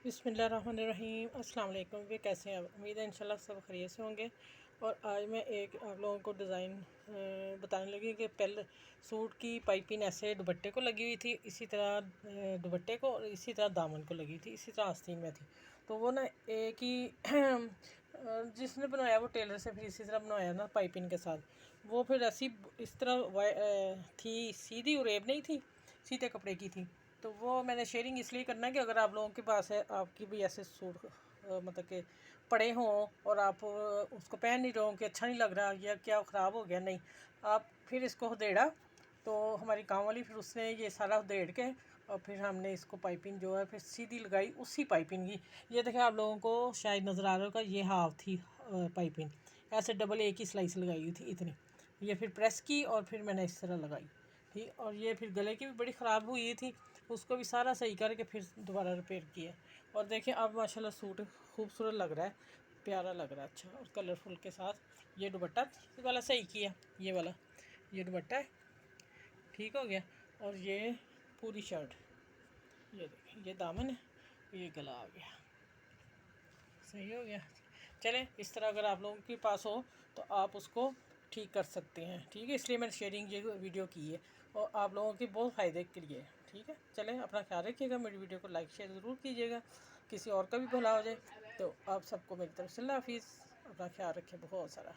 बिस्मिल्लाहिर्रहमानिर्रहीम। अस्सलाम वालेकुम। वे कैसे हैं? उम्मीद है इंशाल्लाह सब खैरियत से होंगे। और आज मैं एक आप लोगों को डिज़ाइन बताने लगी कि पहले सूट की पाइपिंग ऐसे दुपट्टे को लगी हुई थी, इसी तरह दुपट्टे को, और इसी तरह दामन को लगी थी, इसी तरह आस्तीन में थी। तो वो ना एक ही जिसने बनवाया वो टेलर से फिर इसी तरह बनवाया ना पाइपिंग के साथ। वो फिर ऐसी इस तरह थी, सीधी उरेब नहीं थी, सीधे कपड़े की थी। तो वो मैंने शेयरिंग इसलिए करना है कि अगर आप लोगों के पास है, आपकी भी ऐसे सूट मतलब कि पड़े हों और आप उसको पहन नहीं रहे हो कि अच्छा नहीं लग रहा या क्या ख़राब हो गया, नहीं, आप फिर इसको उधेड़ा। तो हमारी काम वाली फिर उसने ये सारा उधेड़ के और फिर हमने इसको पाइपिंग जो है फिर सीधी लगाई उसी पाइपिंग की। ये देखें, आप लोगों को शायद नज़र आ रहा होगा, ये हाफ थी पाइपिंग, ऐसे डबल एक ही स्लाइस लगाई हुई थी इतनी। ये फिर प्रेस की और फिर मैंने इस तरह लगाई, ठीक। और ये फिर गले की भी बड़ी ख़राब हुई थी, उसको भी सारा सही करके फिर दोबारा रिपेयर किया। और देखिए अब माशाल्लाह सूट खूबसूरत लग रहा है, प्यारा लग रहा है, अच्छा और कलरफुल के साथ। ये दुपट्टा वाला सही किया, ये वाला ये दुपट्टा है, ठीक हो गया। और ये पूरी शर्ट, ये देखिए, ये दामन है, ये गला आ गया, सही हो गया। चलें, इस तरह अगर आप लोगों के पास हो तो आप उसको ठीक कर सकते हैं, ठीक है। इसलिए मैंने शेयरिंग ये वीडियो की है और आप लोगों के बहुत फ़ायदे के लिए, ठीक है। चलें, अपना ख्याल रखिएगा, मेरी वीडियो को लाइक शेयर ज़रूर कीजिएगा, किसी और का भी भला हो जाए। तो आप सबको मेरी तरफ से अल्लाह हाफिज़। अपना ख्याल रखें बहुत सारा।